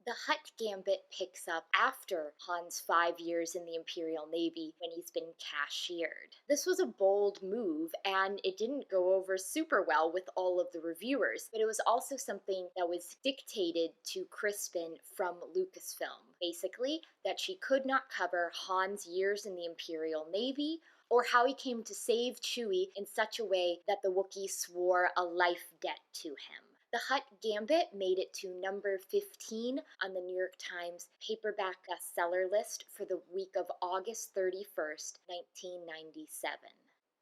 The Hutt Gambit picks up after Han's 5 years in the Imperial Navy when he's been cashiered. This was a bold move, and it didn't go over super well with all of the reviewers, but it was also something that was dictated to Crispin from Lucasfilm. Basically, that she could not cover Han's years in the Imperial Navy or how he came to save Chewie in such a way that the Wookiee swore a life debt to him. The Hutt Gambit made it to number 15 on the New York Times paperback bestseller list for the week of August 31st, 1997.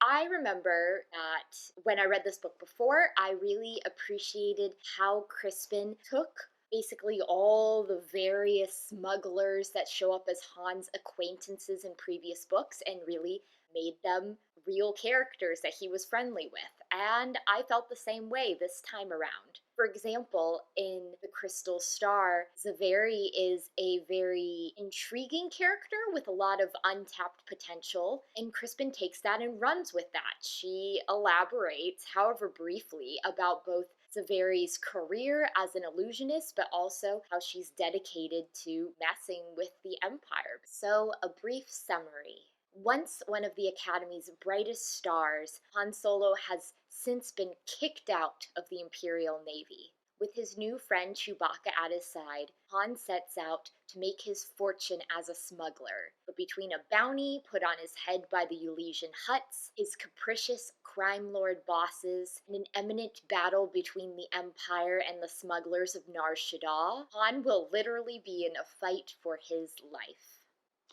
I remember that when I read this book before, I really appreciated how Crispin took basically all the various smugglers that show up as Han's acquaintances in previous books and really made them real characters that he was friendly with. And I felt the same way this time around. For example, in The Crystal Star, Zaveri is a very intriguing character with a lot of untapped potential, and Crispin takes that and runs with that. She elaborates, however briefly, about both Zaveri's career as an illusionist, but also how she's dedicated to messing with the Empire. So, a brief summary. Once one of the Academy's brightest stars, Han Solo has since been kicked out of the Imperial Navy. With his new friend Chewbacca at his side, Han sets out to make his fortune as a smuggler. But between a bounty put on his head by the Ulesian Hutts, his capricious crime lord bosses, and an imminent battle between the Empire and the smugglers of Nar Shaddaa, Han will literally be in a fight for his life.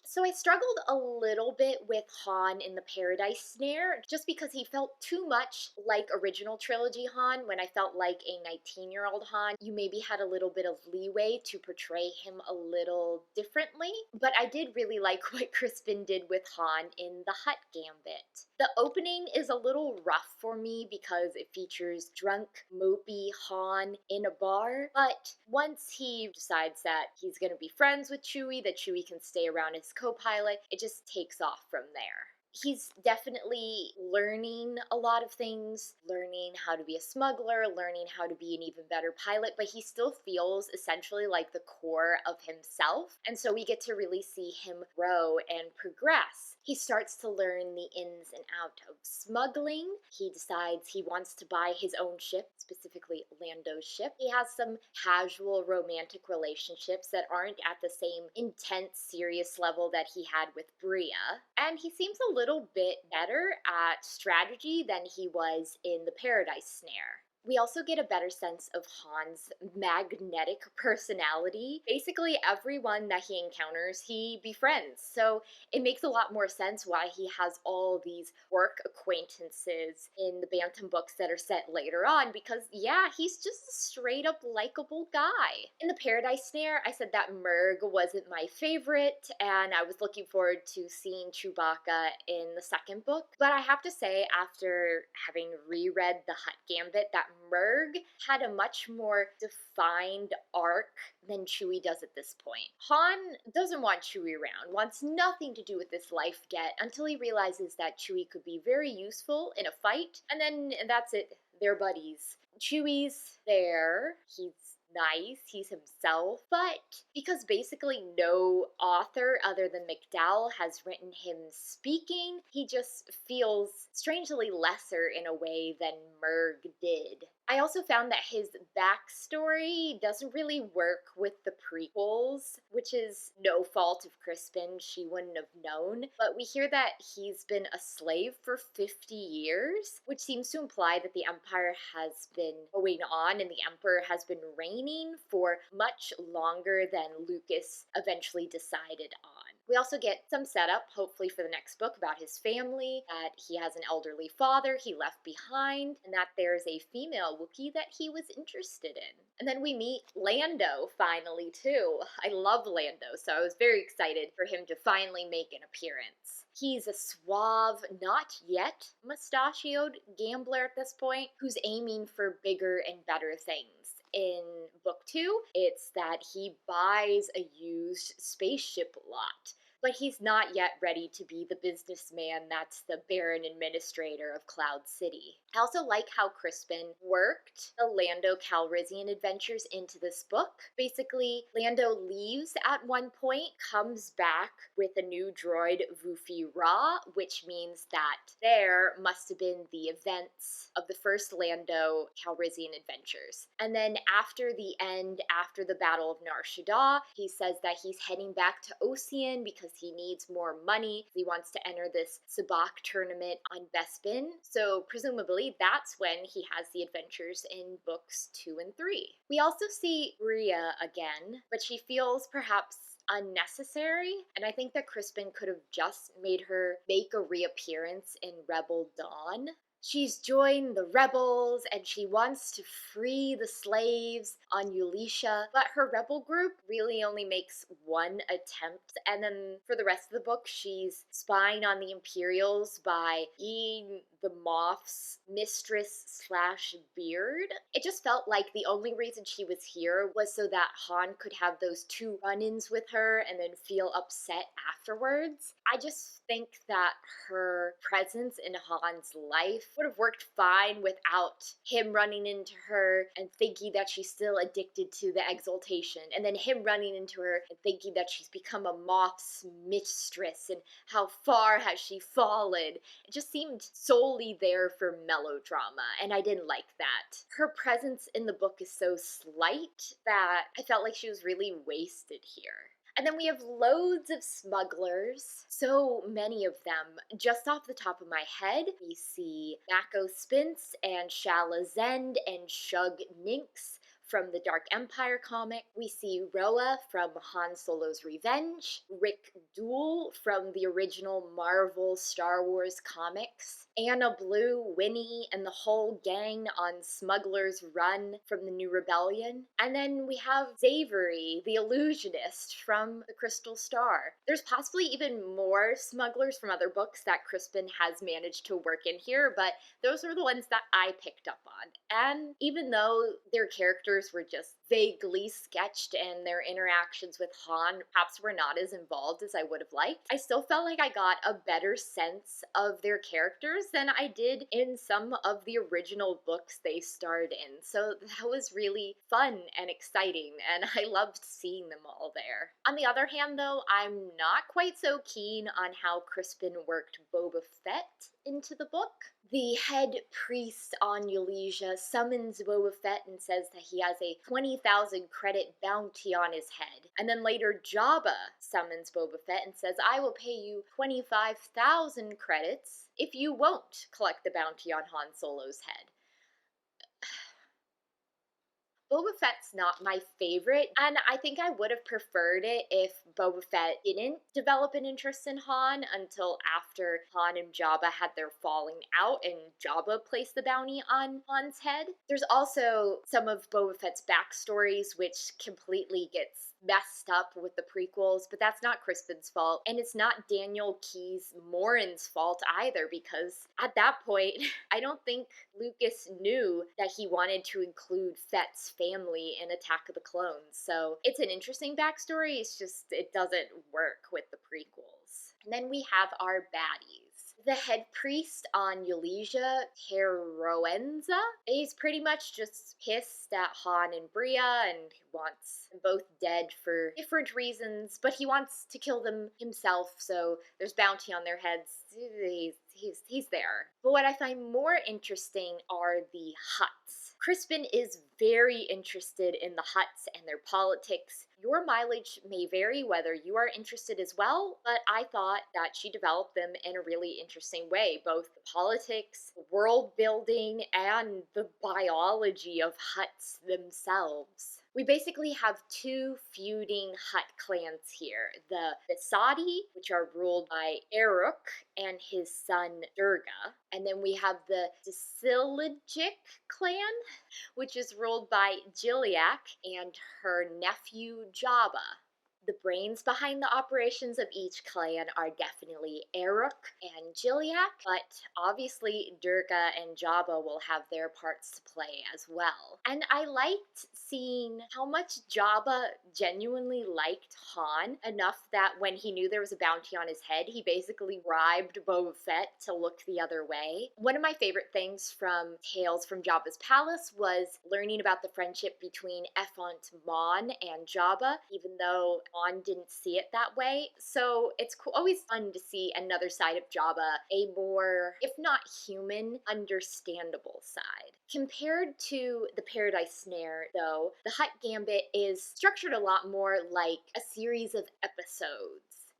So I struggled a little bit with Han in the Paradise Snare, just because he felt too much like original trilogy Han when I felt like a 19-year-old Han. You maybe had a little bit of leeway to portray him a little differently, but I did really like what Crispin did with Han in the Hutt Gambit. The opening is a little rough for me because it features drunk, mopey Han in a bar, but once he decides that he's going to be friends with Chewie, that Chewie can stay around his co-pilot, it just takes off from there. He's definitely learning a lot of things, learning how to be a smuggler, learning how to be an even better pilot, but he still feels essentially like the core of himself. And so we get to really see him grow and progress. He starts to learn the ins and outs of smuggling. He decides he wants to buy his own ship, specifically Lando's ship. He has some casual romantic relationships that aren't at the same intense, serious level that he had with Bria. And he seems a little bit better at strategy than he was in the Paradise Snare. We also get a better sense of Han's magnetic personality. Basically, everyone that he encounters, he befriends. So it makes a lot more sense why he has all these work acquaintances in the Bantam books that are set later on, because yeah, he's just a straight up likable guy. In the Paradise Snare, I said that Murg wasn't my favorite, and I was looking forward to seeing Chewbacca in the second book. But I have to say, after having reread the Hutt Gambit, that Murg had a much more defined arc than Chewie does at this point. Han doesn't want Chewie around, wants nothing to do with this life debt until he realizes that Chewie could be very useful in a fight, and then that's it, they're buddies. Chewie's there, he's nice, he's himself, but because basically no author other than McDowell has written him speaking, he just feels strangely lesser in a way than Murg did. I also found that his backstory doesn't really work with the prequels, which is no fault of Crispin, she wouldn't have known, but we hear that he's been a slave for 50 years, which seems to imply that the Empire has been going on and the Emperor has been reigning for much longer than Lucas eventually decided on. We also get some setup, hopefully for the next book, about his family, that he has an elderly father he left behind, and that there's a female Wookiee that he was interested in. And then we meet Lando finally, too. I love Lando, so I was very excited for him to finally make an appearance. He's a suave, not yet mustachioed gambler at this point, who's aiming for bigger and better things. In book 2, it's that he buys a used spaceship lot. but he's not yet ready to be the businessman that's the Baron Administrator of Cloud City. I also like how Crispin worked the Lando Calrissian adventures into this book. Basically, Lando leaves at one point, comes back with a new droid, Vufi Ra, which means that there must have been the events of the first Lando Calrissian adventures. And then after the end, after the Battle of Nar Shaddaa, he says that he's heading back to Ocean because he needs more money. He wants to enter this Sabacc tournament on Bespin. So presumably that's when he has the adventures in books 2 and 3. We also see Bria again, but she feels perhaps unnecessary, and I think that Crispin could have just made her make a reappearance in Rebel Dawn. She's joined the rebels and she wants to free the slaves on Eulisha, but her rebel group really only makes one attempt, and then for the rest of the book, she's spying on the Imperials by being the Moff's mistress slash beard. It just felt like the only reason she was here was so that Han could have those 2 run-ins with her and then feel upset afterwards. I just think that her presence in Han's life would have worked fine without him running into her and thinking that she's still addicted to the exaltation, and then him running into her and thinking that she's become a Moff's mistress and how far has she fallen. It just seemed solely there for melodrama, and I didn't like that. Her presence in the book is so slight that I felt like she was really wasted here. And then we have loads of smugglers, so many of them. Just off the top of my head, we see Mako Spince and Shala Zend and Shug Ninx from the Dark Empire comic. We see Roa from Han Solo's Revenge, Rick Duel from the original Marvel Star Wars comics, Anna Blue, Winnie, and the whole gang on Smuggler's Run from the New Rebellion. And then we have Zavery, the illusionist from the Crystal Star. There's possibly even more smugglers from other books that Crispin has managed to work in here, but those are the ones that I picked up on. And even though their characters were just vaguely sketched and their interactions with Han perhaps were not as involved as I would have liked, I still felt like I got a better sense of their characters than I did in some of the original books they starred in. So that was really fun and exciting, and I loved seeing them all there. On the other hand, though, I'm not quite so keen on how Crispin worked Boba Fett into the book. The head priest on Eulesia summons Boba Fett and says that he has a 20,000 credit bounty on his head. And then later Jabba summons Boba Fett and says, I will pay you 25,000 credits if you won't collect the bounty on Han Solo's head. Boba Fett's not my favorite, and I think I would have preferred it if Boba Fett didn't develop an interest in Han until after Han and Jabba had their falling out and Jabba placed the bounty on Han's head. There's also some of Boba Fett's backstories which completely gets messed up with the prequels, but that's not Crispin's fault, and it's not Daniel Keyes Morin's fault either, because at that point, I don't think Lucas knew that he wanted to include Fett's family in Attack of the Clones. So it's an interesting backstory, it's just it doesn't work with the prequels. And then we have our baddies. The head priest on Eulesia, Teroenza, is pretty much just pissed at Han and Bria and he wants them both dead for different reasons, but he wants to kill them himself, so there's bounty on their heads. He's there. But what I find more interesting are the Hutts. Crispin is very interested in the Hutts and their politics. Your mileage may vary whether you are interested as well, but I thought that she developed them in a really interesting way, both the politics, the world building, and the biology of Hutts themselves. We basically have 2 feuding Hutt clans here. The Besadi, which are ruled by Eruk and his son Durga. And then we have the Desilijik clan, which is ruled by Jiliak and her nephew Jabba. The brains behind the operations of each clan are definitely Eruk and Jiliak, but obviously Durga and Jabba will have their parts to play as well. And I liked seeing how much Jabba genuinely liked Han enough that when he knew there was a bounty on his head, he basically bribed Boba Fett to look the other way. One of my favorite things from Tales from Jabba's Palace was learning about the friendship between Effant Mon and Jabba, even though Mon didn't see it that way. So it's always fun to see another side of Jabba, a more, if not human, understandable side. Compared to the Paradise Snare, though, the Hutt Gambit is structured a lot more like a series of episodes.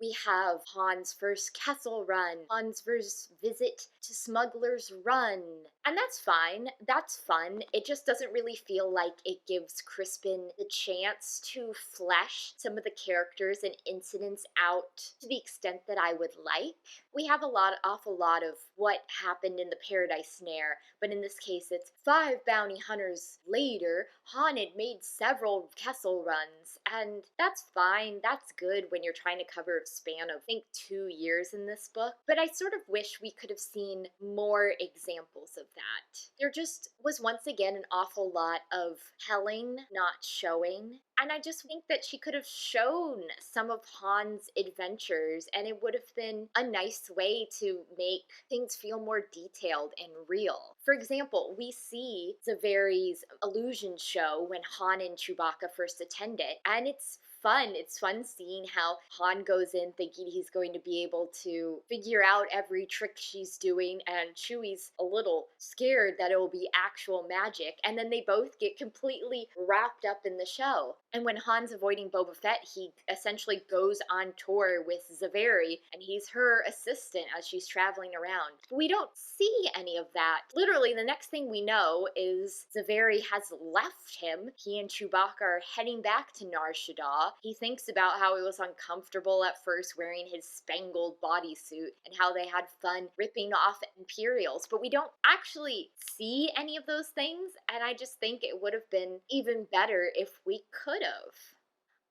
We have Han's first castle run, Han's first visit to Smuggler's Run. And that's fine, that's fun. It just doesn't really feel like it gives Crispin the chance to flesh some of the characters and incidents out to the extent that I would like. We have awful lot of what happened in the Paradise Snare, but in this case it's 5 bounty hunters later, Han had made several Kessel runs, and that's fine, that's good when you're trying to cover a span of, I think, 2 years in this book, but I sort of wish we could have seen more examples of that. There just was once again an awful lot of telling, not showing, and I just think that she could have shown some of Han's adventures, and it would have been a nice way to make things feel more detailed and real. For example, we see Zaveri's illusion show when Han and Chewbacca first attend it, and it's fun. It's fun seeing how Han goes in thinking he's going to be able to figure out every trick she's doing, and Chewie's a little scared that it will be actual magic, and then they both get completely wrapped up in the show. And when Han's avoiding Boba Fett, he essentially goes on tour with Zaveri, and he's her assistant as she's traveling around. We don't see any of that. Literally, the next thing we know is Zaveri has left him. He and Chewbacca are heading back to Nar Shaddaa. He thinks about how he was uncomfortable at first wearing his spangled bodysuit and how they had fun ripping off Imperials, but we don't actually see any of those things, and I just think it would have been even better if we could have.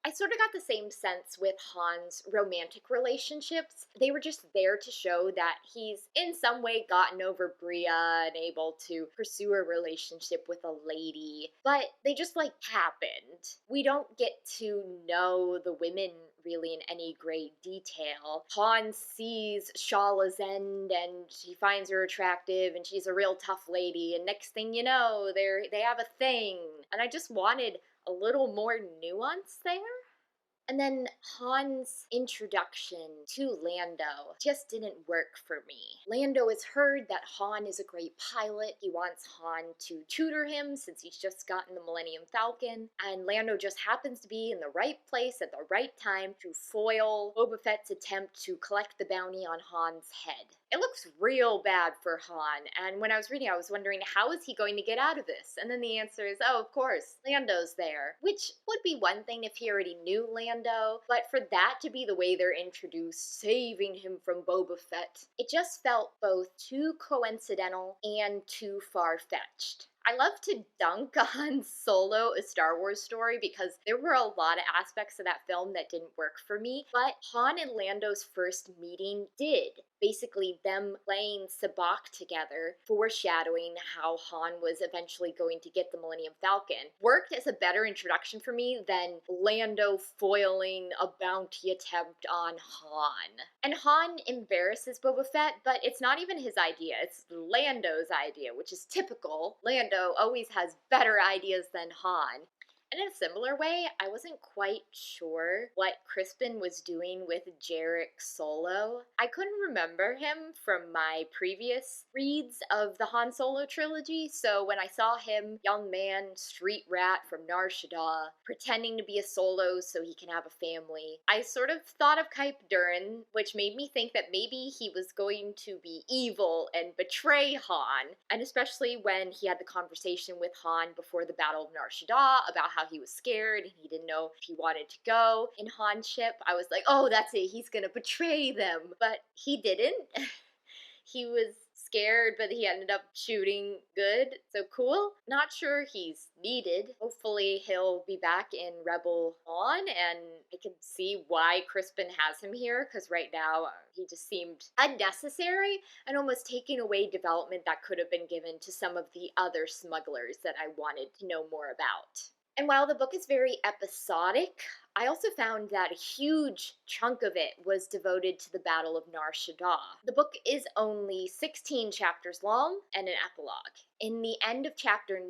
I sort of got the same sense with Han's romantic relationships. They were just there to show that he's in some way gotten over Bria and able to pursue a relationship with a lady, but they just happened. We don't get to know the women really in any great detail. Han sees Shala's End and he finds her attractive and she's a real tough lady, and next thing you know, they have a thing. And I just wanted a little more nuance there. And then Han's introduction to Lando just didn't work for me. Lando has heard that Han is a great pilot. He wants Han to tutor him since he's just gotten the Millennium Falcon. And Lando just happens to be in the right place at the right time to foil Boba Fett's attempt to collect the bounty on Han's head. It looks real bad for Han, and when I was reading, I was wondering, how is he going to get out of this? And then the answer is, oh, of course, Lando's there. Which would be one thing if he already knew Lando, but for that to be the way they're introduced, saving him from Boba Fett, it just felt both too coincidental and too far-fetched. I love to dunk on Solo, a Star Wars story, because there were a lot of aspects of that film that didn't work for me, but Han and Lando's first meeting did. Basically, them playing sabacc together, foreshadowing how Han was eventually going to get the Millennium Falcon, worked as a better introduction for me than Lando foiling a bounty attempt on Han. And Han embarrasses Boba Fett, but it's not even his idea, it's Lando's idea, which is typical. Lando always has better ideas than Han. And in a similar way, I wasn't quite sure what Crispin was doing with Jarek Solo. I couldn't remember him from my previous reads of the Han Solo trilogy, so when I saw him, young man, street rat from Nar Shaddaa, pretending to be a Solo so he can have a family, I sort of thought of Kype Durin, which made me think that maybe he was going to be evil and betray Han, and especially when he had the conversation with Han before the Battle of Nar Shaddaa about how he was scared and he didn't know if he wanted to go in Han's ship. I was like, oh, that's it, he's gonna betray them. But he didn't. He was scared, but he ended up shooting good. So cool. Not sure he's needed. Hopefully he'll be back in Rebel On, and I can see why Crispin has him here, because right now he just seemed unnecessary and almost taking away development that could have been given to some of the other smugglers that I wanted to know more about. And while the book is very episodic, I also found that a huge chunk of it was devoted to the Battle of Nar Shaddaa. The book is only 16 chapters long and an epilogue. In the end of chapter 9,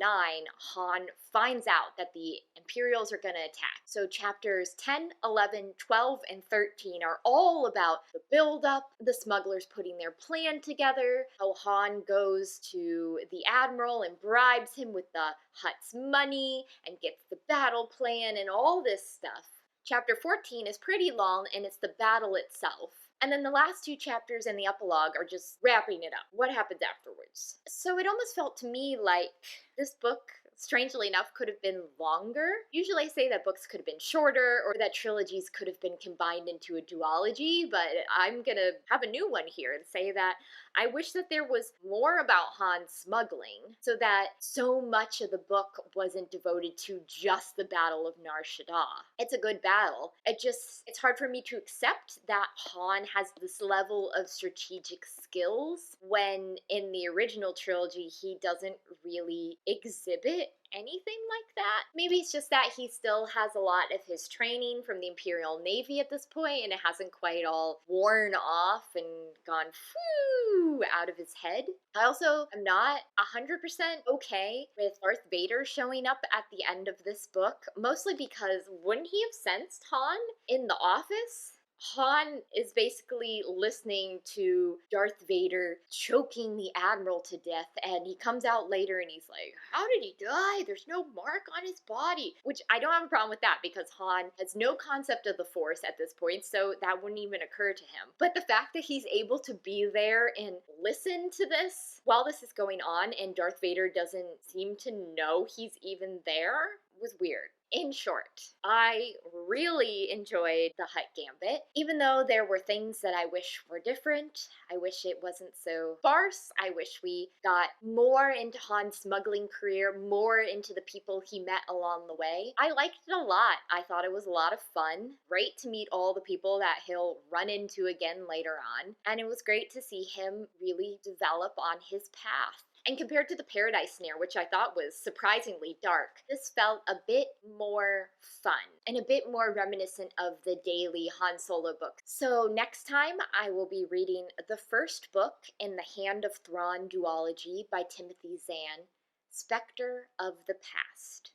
Han finds out that the Imperials are going to attack. So chapters 10, 11, 12, and 13 are all about the build-up, the smugglers putting their plan together, how Han goes to the Admiral and bribes him with the Hutt's money and gets the battle plan and all this stuff. Chapter 14 is pretty long, and it's the battle itself. And then the last two chapters and the epilogue are just wrapping it up. What happens afterwards? So it almost felt to me like this book, strangely enough, could have been longer. Usually I say that books could have been shorter or that trilogies could have been combined into a duology, but I'm gonna have a new one here and say that I wish that there was more about Han smuggling so that so much of the book wasn't devoted to just the Battle of Nar Shaddaa. It's a good battle. It's hard for me to accept that Han has this level of strategic skills when in the original trilogy he doesn't really exhibit anything like that. Maybe it's just that he still has a lot of his training from the Imperial Navy at this point and it hasn't quite all worn off and gone whew out of his head. I also am not 100% okay with Darth Vader showing up at the end of this book, mostly because wouldn't he have sensed Han in the office? Han is basically listening to Darth Vader choking the Admiral to death, and he comes out later and he's like, how did he die? There's no mark on his body. Which I don't have a problem with that because Han has no concept of the Force at this point, so that wouldn't even occur to him. But the fact that he's able to be there and listen to this while this is going on and Darth Vader doesn't seem to know he's even there was weird. In short, I really enjoyed the Hutt Gambit. Even though there were things that I wish were different, I wish it wasn't so sparse. I wish we got more into Han's smuggling career, more into the people he met along the way. I liked it a lot. I thought it was a lot of fun. Great to meet all the people that he'll run into again later on. And it was great to see him really develop on his path. And compared to the Paradise Snare, which I thought was surprisingly dark, this felt a bit more fun and a bit more reminiscent of the daily Han Solo book. So next time I will be reading the first book in the Hand of Thrawn duology by Timothy Zahn, Spectre of the Past.